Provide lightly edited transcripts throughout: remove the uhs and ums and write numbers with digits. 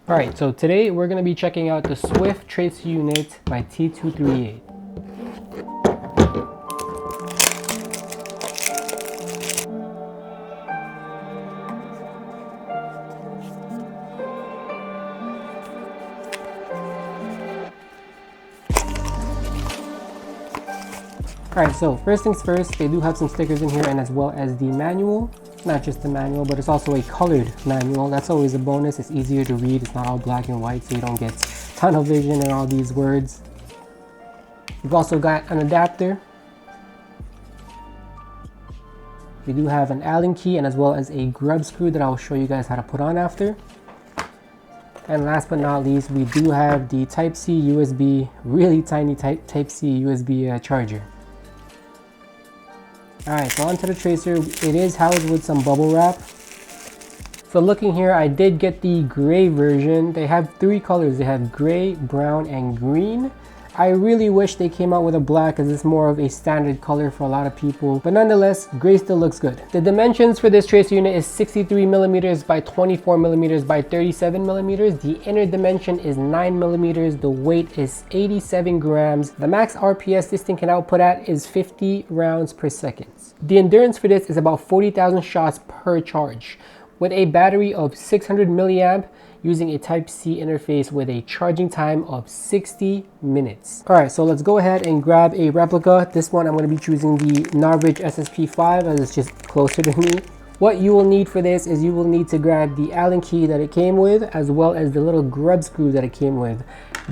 Alright, so today we're going to be checking out the Swift tracer unit by T238. Alright, so first things first, they do have some stickers in here, and as well as the manual. Not just the manual, but it's also a colored manual. That's always a bonus. It's easier to read. It's not all black and white, so you don't get tunnel vision and all these words. We've also got an adapter. We do have an Allen key and as well as a grub screw that I will show you guys how to put on after. And last but not least, we do have the Type-C USB, really tiny Type-C USB charger. Alright, so onto the tracer. It is housed with some bubble wrap. So looking here, I did get the gray version. They have three colors. They have gray, brown, and green. I really wish they came out with a black, as it's more of a standard color for a lot of people. But nonetheless, gray still looks good. The dimensions for this tracer unit is 63 millimeters by 24 millimeters by 37 millimeters. The inner dimension is 9 millimeters. The weight is 87 grams. The max RPS this thing can output at is 50 rounds per second. The endurance for this is about 40,000 shots per charge, with a battery of 600 milliamp, using a Type-C interface with a charging time of 60 minutes. All right, so let's go ahead and grab a replica. This one I'm going to be choosing the Narvik SSP5 as it's just closer to me. What you will need for this is you will need to grab the Allen key that it came with, as well as the little grub screw that it came with.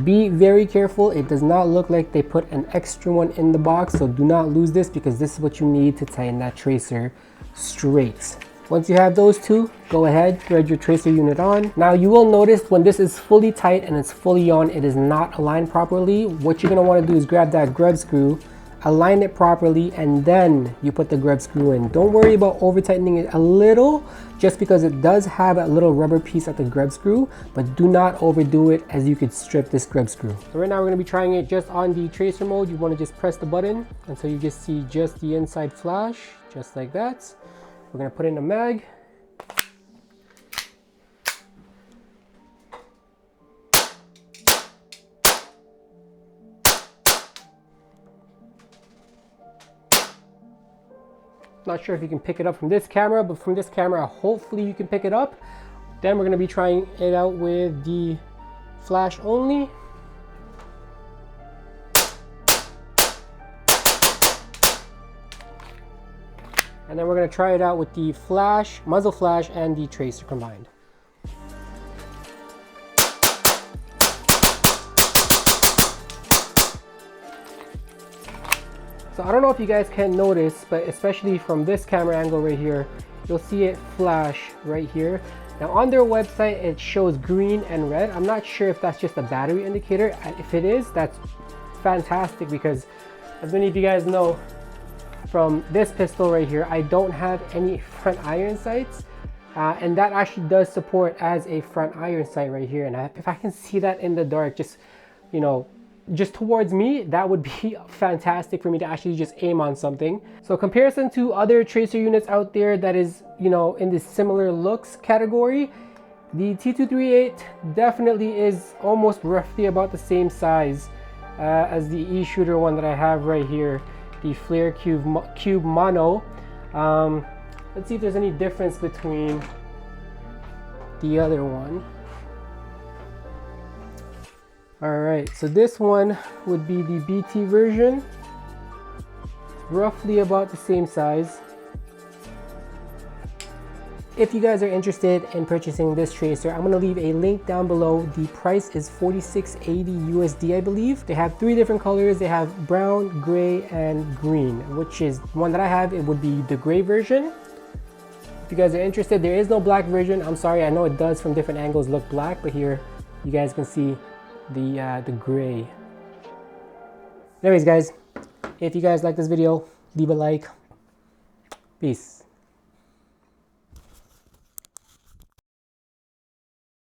Be very careful. It does not look like they put an extra one in the box, so do not lose this, because this is what you need to tighten that tracer straight. Once you have those two, go ahead, thread your tracer unit on. Now you will notice when this is fully tight and it's fully on, it is not aligned properly. What you're gonna wanna do is grab that grub screw, align it properly, and then you put the grub screw in. Don't worry about over tightening it a little, just because it does have a little rubber piece at the grub screw, but do not overdo it, as you could strip this grub screw. So right now we're gonna be trying it just on the tracer mode. You wanna just press the button until you just see just the inside flash, just like that. We're going to put in a mag. Not sure if you can pick it up from this camera, but from this camera, hopefully you can pick it up. Then we're going to be trying it out with the flash only. And then we're going to try it out with the flash, muzzle flash, and the tracer combined. So I don't know if you guys can notice, but especially from this camera angle right here, you'll see it flash right here. Now on their website, it shows green and red. I'm not sure if that's just a battery indicator. If it is, that's fantastic, because as many of you guys know, from this pistol right here, I don't have any front iron sights, and that actually does support as a front iron sight right here. And if I can see that in the dark, just, you know, just towards me, that would be fantastic for me to actually just aim on something. So comparison to other tracer units out there that is, you know, in this similar looks category, the T238 definitely is almost roughly about the same size as the E-Shooter one that I have right here, the Flare Cube Mono. Let's see if there's any difference between the other one. All right, so this one would be the BT version, roughly about the same size. If you guys are interested in purchasing this tracer, I'm gonna leave a link down below. The price is $46.80 USD, I believe. They have three different colors. They have brown, gray, and green, which is one that I have. It would be the gray version. If you guys are interested, there is no black version. I'm sorry, I know it does from different angles look black, but here you guys can see the gray. Anyways guys, if you guys like this video, leave a like. Peace.